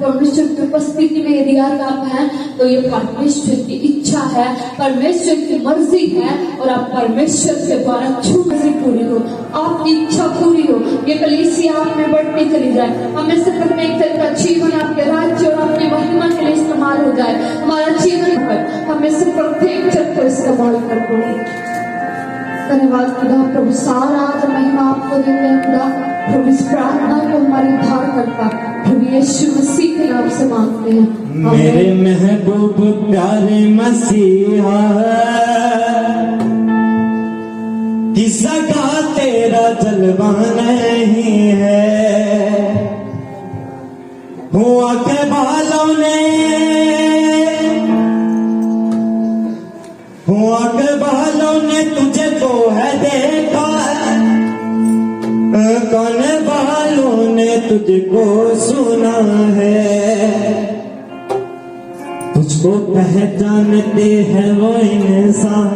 परमेश्वर की उपस्थिति में यदि आज आप हैं तो ये परमेश्वर की इच्छा है, परमेश्वर की मर्जी है और आप परमेश्वर के द्वारा छूने से पूरी हो, आपकी इच्छा पूरी हो, ये कलीसिया आप में बढ़ती चली जाए। हमें से प्रत्येक तरह का जीवन आपके राज्य और आपकी महिमा के लिए इस्तेमाल हो जाए। हमारा जीवन पर हमें से प्रत्येक जग को इस्तेमाल कर दो। धन्यवाद खुदा, प्रभु सारा आदर महिमा आपको देते हैं खुदा। प्रभु इस प्रार्थना को हमारे उद्धार करता प्रभु यीशु मसीह के नाम से मांगते हैं। मेरे महबूब प्यारे मसीहा, किसा का तेरा जलवा नहीं है, हुआ के बालों ने तुझे तो है देखा, कौन बालों ने तुझको सुना है, तुझको पहचानते हैं वो इंसान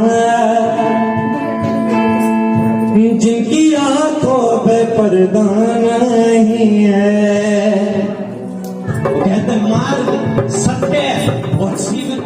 जिनकी आंखों पे पर्दा नहीं है। कहते मार्ग सत्य और जीवन।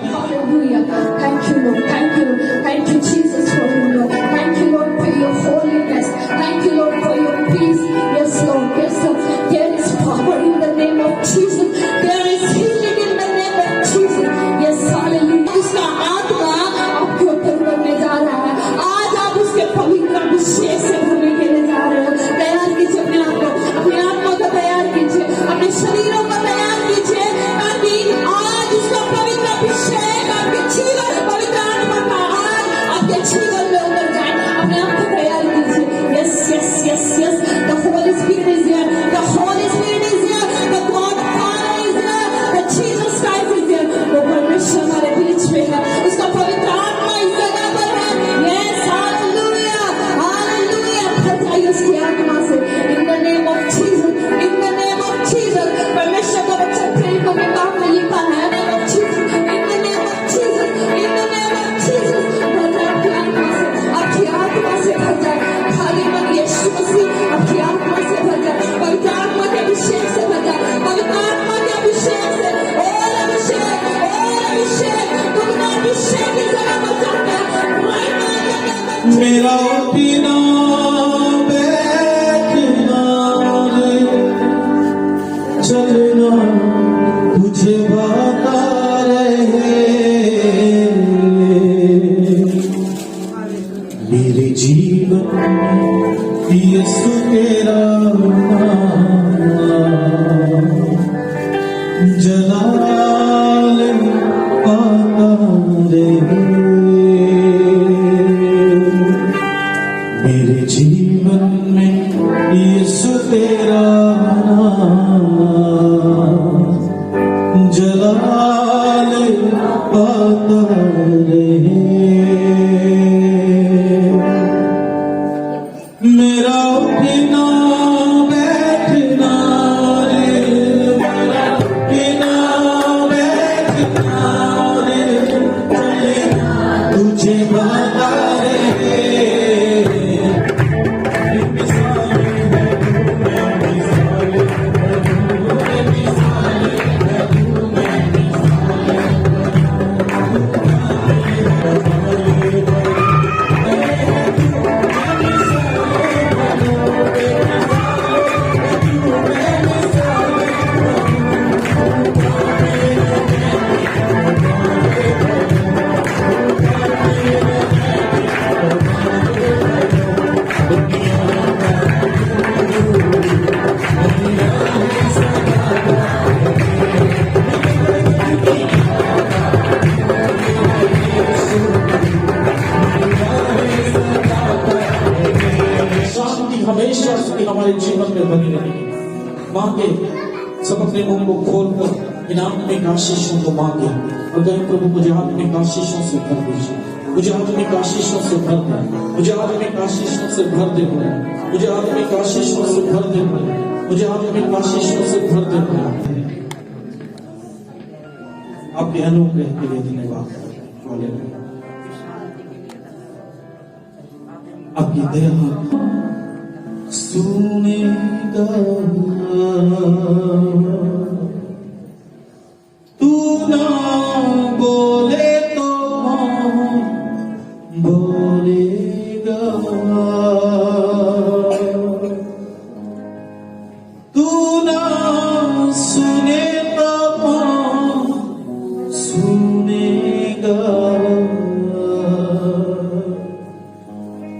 Thank you Lord, thank you, thank you Jesus for you Lord, thank you Lord for your holiness, thank you Lord for your peace. Yes Lord, yes Lord, there is power in the name of Jesus, there is healing in the name of Jesus. Yes, hallelujah. उसका आत्मा आपके ऊपर करने जा रहा है, आज आप उसके पवित्र अभिषेक से भरने के लिए जा रहे हो। तैयार कीजिए अपने आप को, अपने आत्मा को तैयार कीजिए, अपने शरीरों को तैयार कीजिए, ताकि आज उसका पवित्र अभिषेक आपके जीवन पवित्र आत्मा का आज आपके जीवन में उतर जाए। अपने आप को तैयार कीजिए। Yes, yes, yes, yes. The Holy Spirit is here. The Holy Spirit is here. The God Father is here. The Jesus Christ is here. वो परमेश्वर हमारे बीच में है, उसका पवित्र आत्मा इस जगह पर है। Yes, hallelujah, hallelujah. भर जाइए उसकी आत्मा से। In the name of Jesus, in the name of Jesus. परमेश्वर का वचन प्रेरितों के काम में लिखा है। In the name of Jesus, in the name of Jesus, in the name of Jesus. भर जाए आपकी आत्मा से, आपकी आत्मा से भर जाए। खाली मन यीशु मसीह आपकी आत्मा से भर जाए, पवित्र आत्मा के अभिषेक से भर जाए, पवित्र आत्मा के अभिषेक से। और अभिषेक, और अभिषेक, तुमने अभिषेक की जगह पर जाना है। मेरा पीना बैठना चलना तुझे भाता रहे, मेरे जीवन यीशु तेरा जलाल पाता रहे, मेरे जीवन में यीशु तेरा जलाल पाता रहे। मेरा उठना बैठना रे, मेरा उठना बैठना रे, तुझे भाता रहे। हमेशा से हमारे जीवन में बनी रहेगी। मांगे, सब अपने मुंह को खोलकर इन आत्मिक आशीषों को मांगे और कहें प्रभु मुझे आत्मिक आशीषों से भर दीजिए, मुझे आत्मिक आशीषों से भर दे, मुझे आत्मिक आशीषों से भर दे, मुझे आत्मिक आशीषों से भर दे, मुझे आत्मिक आशीषों से भर दे। आपके अनुग्रह के लिए धन्यवाद, आपकी दया सुनेगा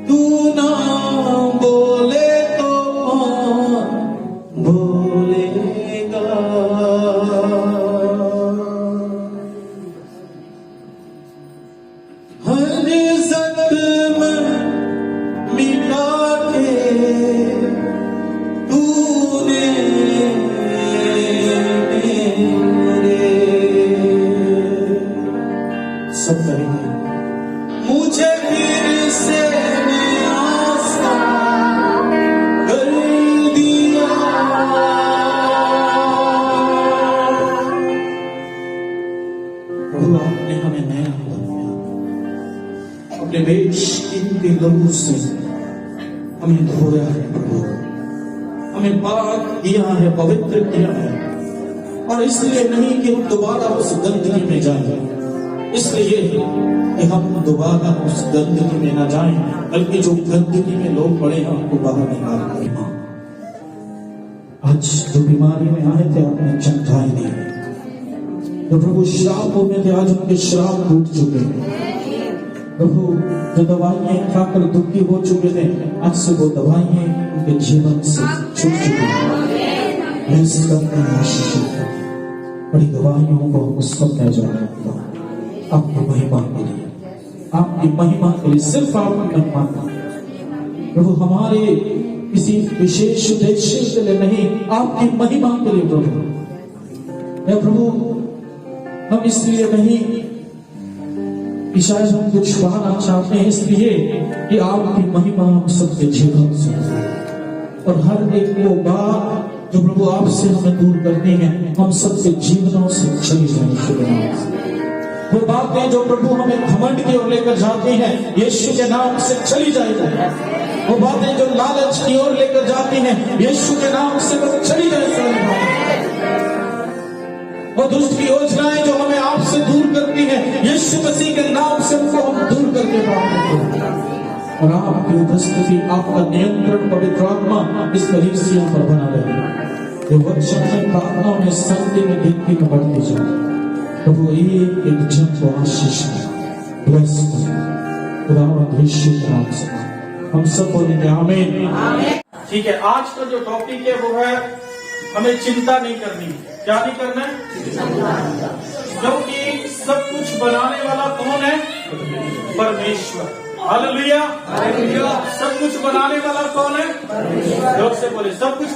तू ना बोले तो कौन बोलेगा। हर जख्म मिटा के तूने मेरे, सब करेंगे, मुझे फिर से आसा कर दिया। प्रभु आपने हमें नया बनाया, अपने बेशकीमती लहू से हमें धोया है प्रभु, हमें पाक किया है, पवित्र किया है। और इसलिए नहीं कि हम दोबारा उस गंदगी में जाएं, इसलिए कि हम दोबारा उस गंदगी में ना जाएं, बल्कि जो गंदगी में लोग पड़े हैं उनको बाहर निकाल करें। आज जो बीमारी में आए थे आपने चमकाई दी, तो प्रभु श्रापों में थे आज उनके श्राप टूट चुके हैं। प्रभु जो दवाइयां खाकर दुखी हो चुके थे आज से वो दवाइयां उनके जीवन से छूट चुकी हैं। बड़ी दवाइयों को उस सब ले जाना आपकी महिमा के लिए, आपकी महिमा के लिए, सिर्फ आपकी महिमा के लिए प्रभु, हमारे किसी विशेष उद्देश्य के लिए नहीं, आपकी महिमा के लिए प्रभु। प्रभु हम इसलिए नहीं कि शायद हम कुछ पाना चाहते हैं, इसलिए कि आपकी महिमा हम सबके जीवन से, और हर एक वो बात जो प्रभु आपसे हमें दूर करती है हम सबके जीवनों से चली जाए। वो बातें जो प्रभु हमें घमंड की ओर लेकर जाती हैं यीशु के नाम से चली जाएगी। वो बातें जो लालच की ओर लेकर जाती हैं यीशु के नाम से बस चली जाएगी। वो दुष्ट की योजनाएं जो हमें आपसे दूर करती हैं यीशु मसीह के नाम से उनको हम दूर करके प्राप्त करें। और आपकी उपस्थिति, आपका नियंत्रण पवित्र आत्मा इस कलीसिया पर बना रहे। ये वचन में, प्रार्थना में, संगति में, गिनती में बढ़ती जाए। प्रभु एक जन को आशीष ब्लेस करें, हम सब बोलेंगे आमीन। ठीक है, आज का जो टॉपिक है वो है हमें चिंता नहीं करनी। क्या नहीं करना है? क्योंकि सब कुछ बनाने वाला कौन है? परमेश्वर। हालेलुया। सब कुछ बनाने वाला कौन है? जोर से बोले, सब कुछ।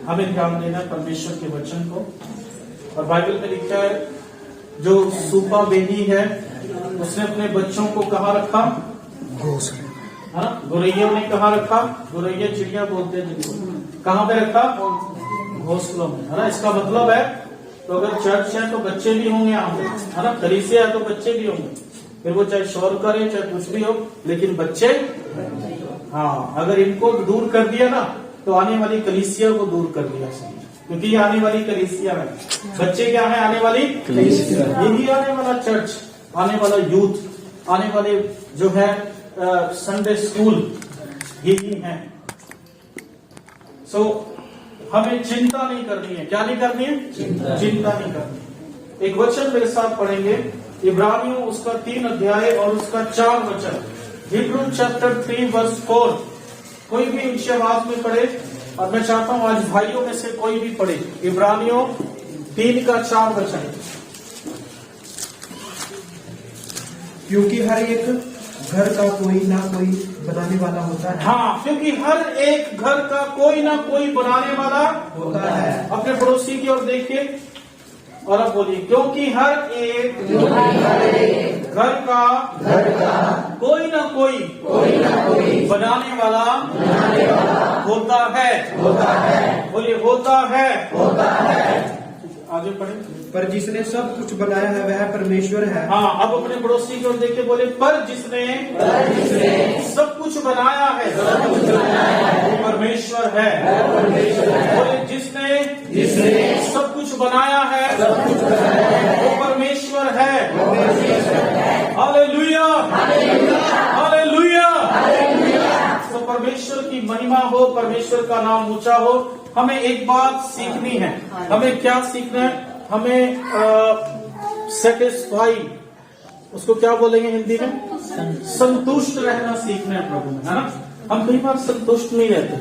हमें ध्यान देना परमेश्वर के वचन को। और बाइबल में लिखा है जो सूपा बेनी है उसने अपने बच्चों को कहाँ रखा? गोरैया ने कहाँ रखा? गोरैया चिड़िया बोलते हैं जिनको, कहाँ पे रखा? घोंसलों में, है ना। इसका मतलब है तो अगर चर्च है तो बच्चे भी होंगे यहाँ पे, है ना। कलीसिया है तो बच्चे भी होंगे, फिर वो चाहे शोर करे चाहे कुछ भी हो, लेकिन बच्चे। हाँ, अगर इनको दूर कर दिया ना तो आने वाली कलीसिया को दूर कर दिया, क्योंकि ये आने वाली कलीसिया है। बच्चे क्या है? आने वाली कलीसिया। यही आने वाला चर्च, आने वाला यूथ, आने वाले जो है संडे स्कूल, यही है। सो हमें चिंता नहीं करनी है। क्या नहीं करनी है? चिंता नहीं करनी है। एक वचन मेरे साथ पढ़ेंगे, इब्रानियों उसका 3 अध्याय और उसका 4 वचन। Hebrews chapter 3 verse 4। कोई भी ऊंची आवाज में पढ़े, और मैं चाहता हूं आज भाइयों में से कोई भी पढ़े। इब्रानियों 3 का 4 वचन। क्योंकि हर एक घर का कोई ना कोई बनाने वाला होता है। हाँ, क्योंकि हर एक घर का कोई ना कोई बनाने वाला होता है। अपने पड़ोसी की ओर देखिए और अब बोलिए, क्योंकि हर एक घर का कोई ना कोई बनाने वाला होता है। बोलिए, होता है। आगे पढ़े। पर जिसने सब कुछ बनाया है वह परमेश्वर है। हाँ, अब अपने पड़ोसी की ओर देख के बोले, पर जिसने सब कुछ बनाया है वो परमेश्वर है। बोले, जिसने सब कुछ बनाया है वो परमेश्वर है। Hallelujah, hallelujah. तो परमेश्वर की महिमा हो, परमेश्वर का नाम ऊंचा हो। हमें एक बात सीखनी है। हमें क्या सीखना है? हमें सेटिस्फाई उसको क्या बोलेंगे हिंदी में? संतुष्ट रहना सीखना है प्रभु में, है ना। हम कई बार संतुष्ट नहीं रहते,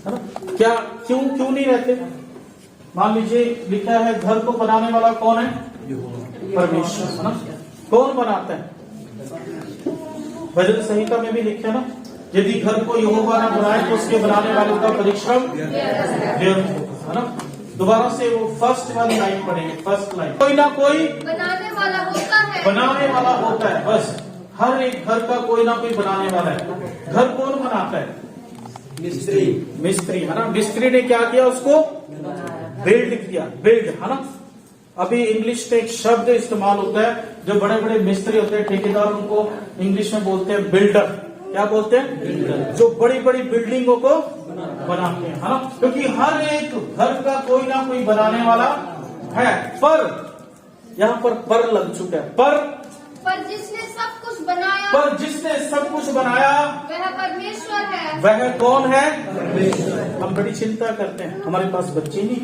है ना। क्या क्यों नहीं रहते? मान लीजिए लिखा है घर को बनाने वाला कौन है? परमेश्वर, है ना। कौन बनाता है? भजन संहिता में भी लिखा है ना, यदि घर को यहोवा न बनाए तो उसके बनाने वालों का परिश्रम व्यर्थ होगा, है ना। दोबारा से वो फर्स्ट वाली लाइन पढ़ेंगे, फर्स्ट लाइन। कोई ना कोई बनाने वाला होता है, बनाने वाला होता है। बस हर एक घर का कोई ना कोई बनाने वाला है। घर कौन बनाता है? मिस्त्री, है ना। मिस्त्री ने क्या किया? उसको बिल्ड किया, बिल्ड, है ना। अभी इंग्लिश में एक शब्द इस्तेमाल होता है, जो बड़े बड़े मिस्त्री होते हैं, ठेकेदार, उनको इंग्लिश में बोलते हैं बिल्डर। क्या बोलते हैं? बिल्डर। जो बड़ी बड़ी बिल्डिंगों को बनाते हैं, है ना। क्योंकि हर एक घर का कोई ना कोई बनाने वाला है। पर यहाँ पर लग चुका है। पर जिसने सब कुछ बनाया, पर जिसने सब कुछ बनाया वह परमेश्वर है। वह कौन है? हम बड़ी चिंता करते हैं, हमारे पास बच्चे नहीं,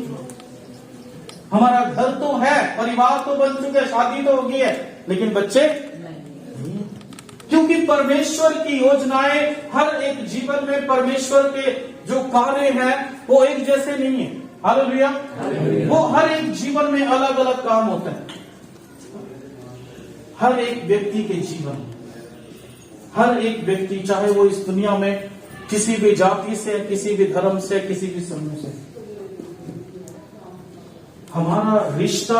हमारा घर तो है, परिवार तो बन चुके, शादी तो होगी है, लेकिन बच्चे नहीं। क्योंकि परमेश्वर की योजनाएं हर एक जीवन में, परमेश्वर के जो कार्य हैं वो एक जैसे नहीं है। हालेलुया। वो हर एक जीवन में अलग अलग काम होता है। हर एक व्यक्ति के जीवन, हर एक व्यक्ति, चाहे वो इस दुनिया में किसी भी जाति से, किसी भी धर्म से, किसी भी समूह से, हमारा रिश्ता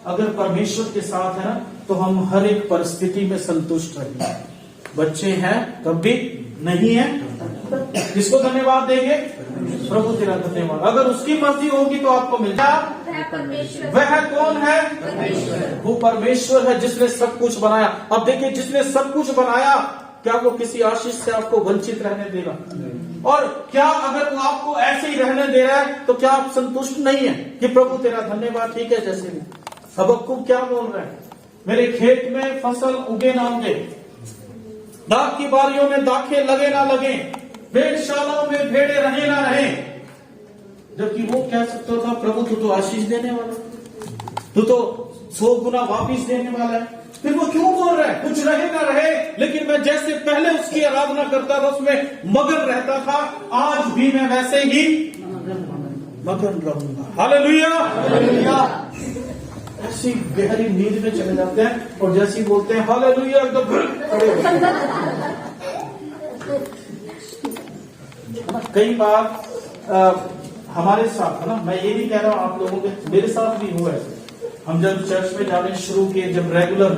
अगर परमेश्वर के साथ है ना, तो हम हर एक परिस्थिति में संतुष्ट रहेंगे। बच्चे हैं तब भी नहीं है, किसको धन्यवाद देंगे? प्रभु तेरा धन्यवाद। अगर उसकी मर्जी होगी तो आपको मिल जाए। वह कौन है? वो परमेश्वर है जिसने सब कुछ बनाया। अब देखिए, जिसने सब कुछ बनाया, क्या वो किसी आशीष से आपको वंचित रहने देगा? और क्या अगर वो आपको ऐसे ही रहने दे रहा है तो क्या आप संतुष्ट नहीं है कि प्रभु तेरा धन्यवाद? ठीक है, जैसे भी हबक्कुक क्या बोल रहे हैं? मेरे खेत में फसल उगे ना उगे, दाख की बारियों में दाखें लगे ना लगे, भेड़शालाओं में भेड़े रहे ना रहे। जबकि वो कह सकता था, प्रभु तू तो आशीष देने वाला, तू तो 100 गुना वापिस देने वाला है। फिर वो क्यों बोल रहा है कुछ रहे ना रहे, लेकिन मैं जैसे पहले उसकी आराधना करता था, उसमें मगन रहता था, आज भी मैं वैसे ही मगन रहूंगा। हालेलुया। ऐसी गहरी नींद में चले जाते हैं और जैसे ही बोलते हैं हालेलुया, एकदम खड़े हो जाते हैं। कई बार हमारे साथ, है ना, मैं ये नहीं कह रहा हूं आप लोगों के, मेरे साथ भी हुआ है। हम जब चर्च में जाने शुरू किए, जब रेगुलर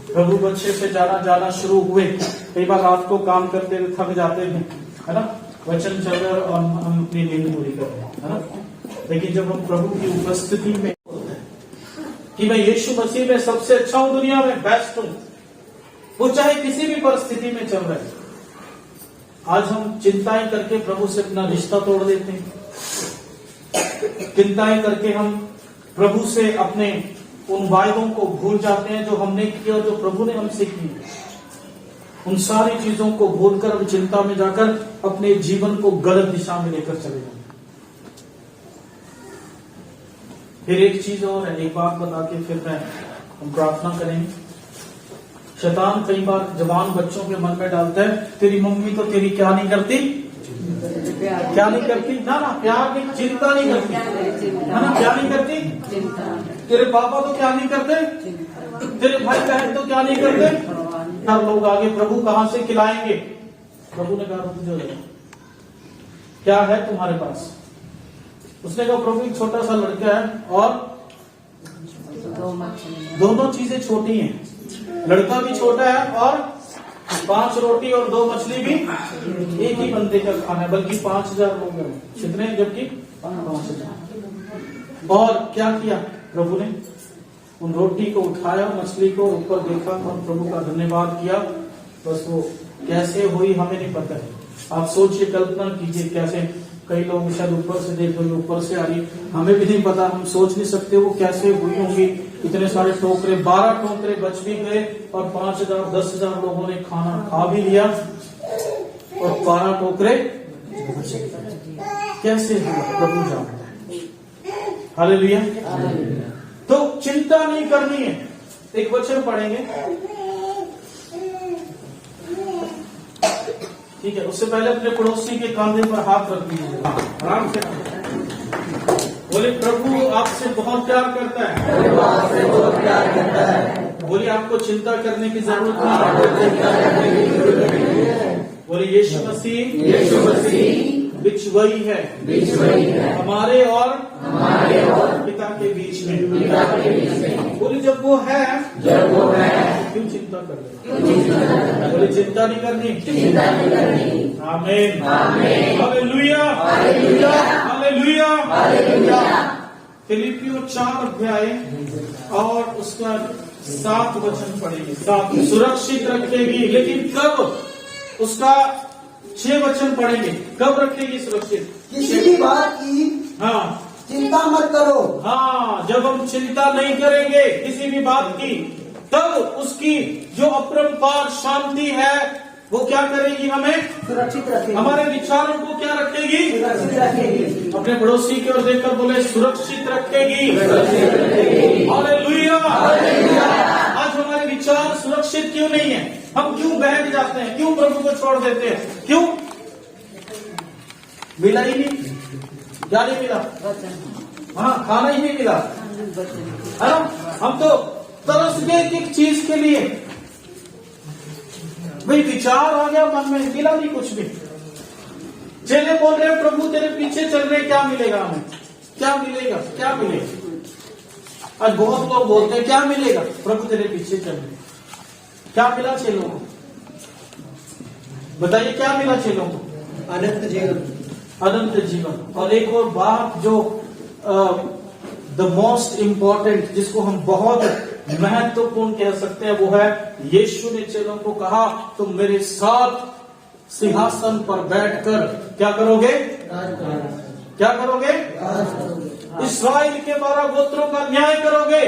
प्रभु बच्चे से जाना शुरू हुए, कई बार रात को काम करते हुए थक जाते हैं, है ना, वचन चल रहा है और हम अपनी नींद पूरी कर रहे हैं, है ना। लेकिन जब हम प्रभु की उपस्थिति में कि मैं यीशु मसीह में सबसे अच्छा हूं, दुनिया में बेस्ट हूं, वो चाहे किसी भी परिस्थिति में चल रहा है, आज हम चिंताएं करके प्रभु से अपना रिश्ता तोड़ देते हैं। चिंताएं करके हम प्रभु से अपने उन वायदों को भूल जाते हैं जो हमने किया और जो प्रभु ने हमसे की। उन सारी चीजों को भूलकर हम चिंता में जाकर अपने जीवन को गलत दिशा में लेकर चले जाते। फिर एक चीज और है, एक बात बता के फिर हम प्रार्थना करेंगे। शैतान कई बार जवान बच्चों के मन में डालता है, तेरी मम्मी तो तेरी क्या नहीं करती, क्या नहीं करती ना, प्यार नहीं, चिंता नहीं करती, है ना, क्या नहीं करती, तेरे पापा तो क्या नहीं करते, तेरे भाई बहन तो क्या नहीं करते। हर लोग आगे प्रभु कहां से खिलाएंगे? प्रभु ने कहा रुक जाओ, क्या है तुम्हारे पास? उसने कहा प्रभु एक छोटा सा लड़का है और दोनों चीजें छोटी हैं, लड़का भी छोटा है और 5 रोटी और 2 मछली भी एक ही बंदे का खाना है, बल्कि 5000 लोग हैं कितने, जबकि 5000। और क्या किया प्रभु ने? उन रोटी को उठाया, मछली को ऊपर देखा और प्रभु का धन्यवाद किया। बस वो कैसे हुई हमें नहीं पता है। आप सोचिए, कल्पना कीजिए कैसे, कई लोग शायद ऊपर से देख रहे, ऊपर से आ रही, हमें भी नहीं पता, हम सोच नहीं सकते वो कैसे हुई होंगी। इतने सारे टोकरे, 12 टोकरे बच भी गए और 5000 10,000 लोगों ने खाना खा भी लिया और 12 टोकरे कैसे हुआ प्रभु जानता है। हालेलुया। तो चिंता नहीं करनी है, एक वचन पढ़ेंगे, ठीक है। उससे पहले अपने पड़ोसी के कंधे पर हाथ रख दीजिए, आराम से। बोले प्रभु आपसे बहुत प्यार करता है, बोले आपको चिंता करने की जरूरत नहीं। बोले यीशु मसीह बिच वही है हमारे और पिता के बीच में। बोले जब वो है क्यों चिंता कर रहे? बोले चिंता नहीं करनी। आमीन, हालेलुया, हालेलुया। फिलिपियों 4 अध्याय और उसका 7 वचन पढ़ेंगे। 7 सुरक्षित रखेगी, लेकिन कब? उसका 6 वचन पढ़ेंगे, कब रखेगी सुरक्षित? किसी भी बात की हाँ, चिंता मत करो। हाँ, जब हम चिंता नहीं करेंगे किसी भी बात की, तब उसकी जो अपरंपार शांति है वो क्या करेगी? हमें सुरक्षित रखेगी। हमारे विचारों को क्या रखेगी? सुरक्षित रखेगी। अपने पड़ोसी की ओर देखकर बोले सुरक्षित रखेगी। हालेलुया। आज हमारे विचार सुरक्षित क्यों नहीं है? हम क्यों बैठ जाते हैं? क्यों प्रभु को छोड़ देते हैं? क्यों? मिला ही नहीं, क्या नहीं मिला? हाँ, खाना ही नहीं मिला, है ना? हम तो तरस गए एक चीज के लिए, भाई विचार आ गया मन में, मिला नहीं कुछ भी। चेले बोल रहे हैं प्रभु तेरे पीछे चल रहे, क्या मिलेगा हमें? क्या मिलेगा? क्या मिलेगा? आज बहुत लोग बोलते हैं क्या मिलेगा? प्रभु तेरे पीछे चल रहे। क्या मिला चेलों को? बताइए क्या मिला चेलों को? अनंत जीवन। अनंत जीवन। और एक और बात जो द मोस्ट इम्पोर्टेंट, जिसको हम बहुत महत्वपूर्ण कह सकते हैं, वो है यीशु ने चेलों को कहा तुम मेरे साथ सिंहासन पर बैठकर क्या करोगे? क्या करोगे? इस्राएल के 12 गोत्रों का न्याय करोगे।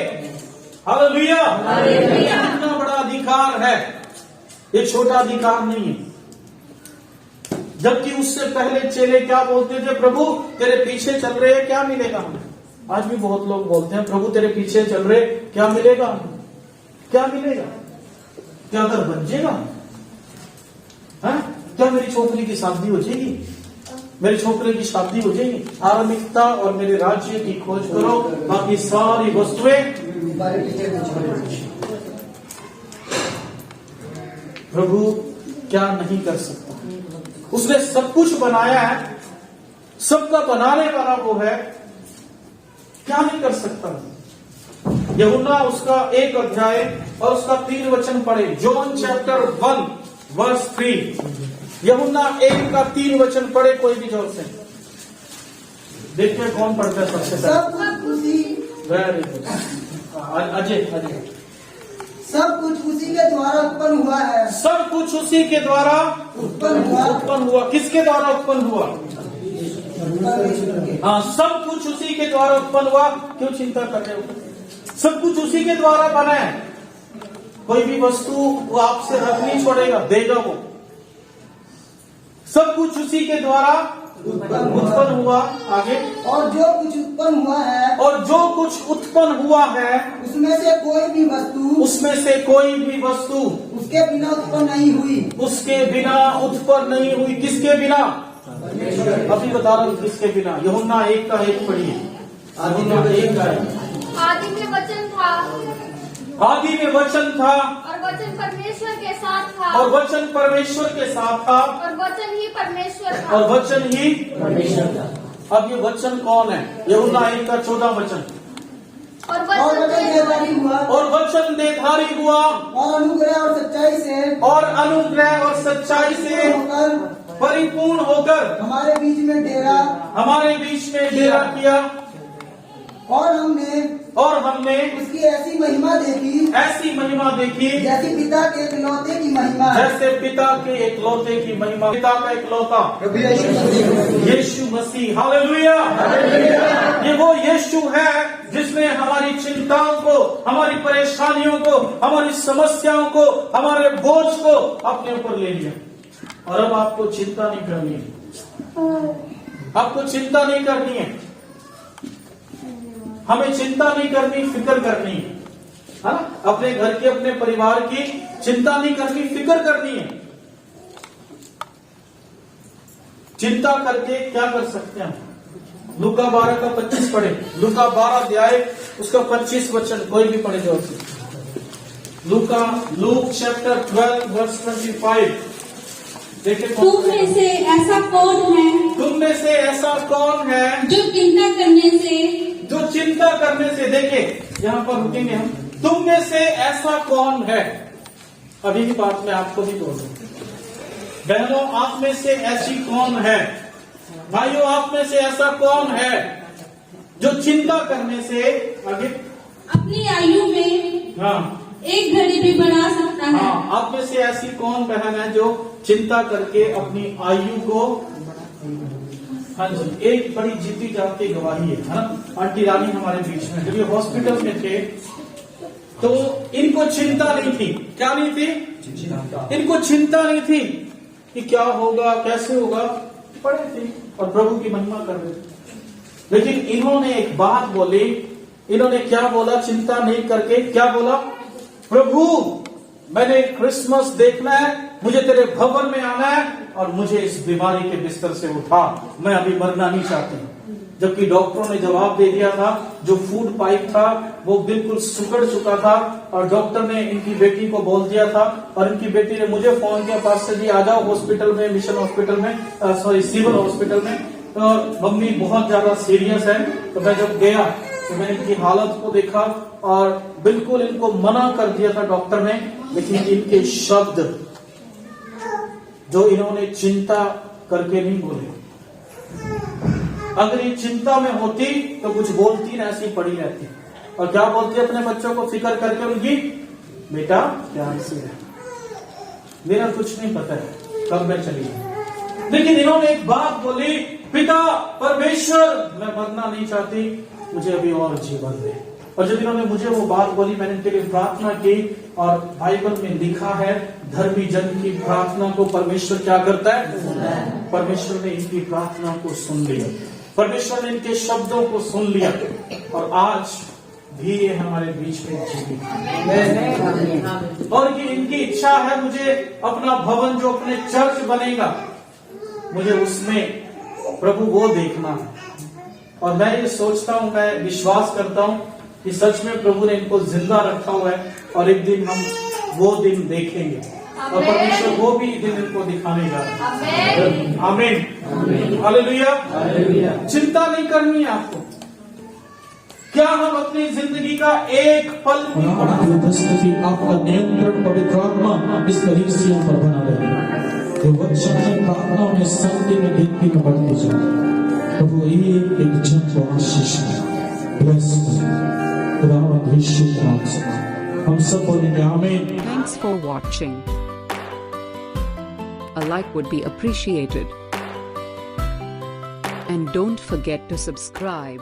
हालेलुया। कितना बड़ा अधिकार है, ये छोटा अधिकार नहीं है। जबकि उससे पहले चेले क्या बोलते थे? प्रभु तेरे पीछे चल रहे हैं, क्या मिलेगा हमें? आज भी बहुत लोग बोलते हैं प्रभु तेरे पीछे चल रहे, क्या मिलेगा हमें? क्या मिलेगा? क्या घर बन जाएगा? क्या मेरी छोकरी की शादी हो जाएगी? मेरे छोकरे की शादी हो जाएगी? आरामिकता और मेरे राज्य की खोज करो, बाकी सारी वस्तुएं प्रभु क्या नहीं कर सकता? उसने सब कुछ बनाया है, सबका बनाने वाला वो है, क्या नहीं कर सकता? यूहन्ना उसका 1 अध्याय और उसका 3 वचन पढ़े। John chapter 1 verse 3। यूहन्ना 1 का 3 वचन पढ़े, कोई भी जोर से। देखिए कौन पढ़ता है सबसे सब कुछ उसी वेरी गुड। अजय सब कुछ उसी के द्वारा उत्पन्न हुआ है। सब कुछ उसी के द्वारा उत्पन्न हुआ। किसके द्वारा उत्पन्न हुआ? हाँ, सब कुछ उसी के द्वारा उत्पन्न हुआ। क्यों चिंता कर रहे हो? सब कुछ उसी के द्वारा बना है। कोई भी वस्तु वो आपसे रख नहीं छोड़ेगा, देगा वो। सब कुछ उसी के द्वारा उत्पन्न हुआ। आगे, और जो कुछ उत्पन्न हुआ है, और जो कुछ उत्पन्न हुआ है, उसमें से कोई भी वस्तु उसके बिना उत्पन्न नहीं हुई। उसके बिना उत्पन्न नहीं हुई। किसके बिना? अभी बता रहा हूँ किसके बिना। यूहन्ना 1 का 1 पढ़िए। यूहन्ना 1 का 1। आदि में वचन था, आदि में वचन था, और वचन परमेश्वर के साथ था, और वचन परमेश्वर के साथ था, और वचन ही परमेश्वर था, और वचन ही परमेश्वर था। अब ये वचन कौन है? यूहन्ना 1 का 14 वचन। और और वचन देहधारी हुआ, और वचन देहधारी हुआ, और अनुग्रह और सच्चाई से, और अनुग्रह और सच्चाई से होकर परिपूर्ण होकर हमारे बीच में डेरा किया। और हमने उसकी ऐसी महिमा देखी जैसे पिता के इकलौते की महिमा। जैसे पिता के एकलौते की महिमा। पिता का एकलौता यीशु मसीह। हालेलुया। ये वो यीशु है जिसने हमारी चिंताओं को, हमारी परेशानियों को, हमारी समस्याओं को, हमारे बोझ को अपने ऊपर ले लिया। और अब आपको चिंता नहीं करनी है। आपको चिंता नहीं करनी है। हमें चिंता नहीं करनी, फिक्र करनी है। है ना, अपने घर की अपने परिवार की चिंता नहीं करनी, फिक्र करनी है। चिंता करके क्या कर सकते हैं? लूका 12 का 25 पढ़े। लूका 12 अध्याय उसका 25 वचन कोई भी पढ़े जो लूक चैप्टर 12 वर्स 25। देखिए तुम में से ऐसा कौन है, तुम में से ऐसा कौन है जो चिंता करने से, देखिए यहाँ पर रुकेंगे हम। तुम में से ऐसा कौन है, अभी की बात मैं आपको भी बोल रहा हूं। बहनों, आप में से ऐसी कौन है, भाइयों आप में से ऐसा कौन है जो चिंता करने से आगे अपनी आयु में हाँ एक घड़ी भी बढ़ा सकता है। हाँ, आप में से ऐसी कौन बहन है जो चिंता करके अपनी आयु को, हाँ जी, एक बड़ी जीती जाती गवाही है ना। आंटी रानी हमारे बीच में जब ये हॉस्पिटल में थे तो इनको चिंता नहीं थी। क्या नहीं थी? इनको चिंता नहीं थी कि क्या होगा, कैसे होगा, पड़े थे और प्रभु की महिमा कर रहे थे। लेकिन इन्होंने एक बात बोली, इन्होंने क्या बोला? चिंता नहीं करके क्या बोला? प्रभु मैंने क्रिसमस देखना है, मुझे तेरे भवन में आना है और मुझे इस बीमारी के बिस्तर से उठा, मैं अभी मरना नहीं चाहती। जबकि डॉक्टरों ने जवाब दे दिया था, जो फूड पाइप था वो बिल्कुल सुकड़ चुका था और डॉक्टर ने इनकी बेटी को बोल दिया था और इनकी बेटी ने मुझे फोन किया, पास्टर जी आ जाओ हॉस्पिटल में, मिशन हॉस्पिटल में, सॉरी सिविल हॉस्पिटल में, तो मम्मी बहुत ज्यादा सीरियस है। तो मैं जब गया तो मैंने इनकी हालत को देखा और बिल्कुल इनको मना कर दिया था डॉक्टर ने। लेकिन इनके शब्द जो इन्होंने चिंता करके नहीं बोले, अगर ये चिंता में होती तो कुछ बोलती ना, ऐसी पड़ी रहती। और क्या बोलती? अपने बच्चों को फिक्र करके उनकी, बेटा ध्यान से रह, मेरा कुछ नहीं पता है कब मैं चली जाऊं। लेकिन इन्होंने एक बात बोली, पिता परमेश्वर मैं मरना नहीं चाहती, मुझे अभी और जीवन दे। और जब इन्होंने मुझे वो बात बोली, मैंने इनके लिए प्रार्थना की और बाइबल में लिखा है धर्मी जन की प्रार्थना को परमेश्वर क्या करता है? परमेश्वर ने इनकी प्रार्थना को सुन लिया, परमेश्वर ने इनके शब्दों को सुन लिया और आज भी ये हमारे बीच में जीवित है। और ये इनकी इच्छा है, मुझे अपना भवन जो अपने चर्च बनेगा, मुझे उसमें प्रभु वो देखना है। और मैं ये सोचता हूँ, मैं विश्वास करता हूँ कि सच में प्रभु ने इनको जिंदा रखा हुआ है और एक दिन हम वो दिन देखेंगे और परमेश्वर वो भी दिन इनको दिखाने जा रहा है। आमीन, हालेलुया। चिंता नहीं करनी है आपको। क्या हम अपनी जिंदगी का एक पल आपका नियंत्रण पवित्र आत्मा इस कलीसिया पर बना रहे, जो वचन में प्रार्थना में शांति में गिनती में बढ़ती जाए। प्रभु एक जन को आशीष ब्लेस हम सब बोलेंगे आमीन। Thanks for watching. A like would be appreciated. And don't forget to subscribe.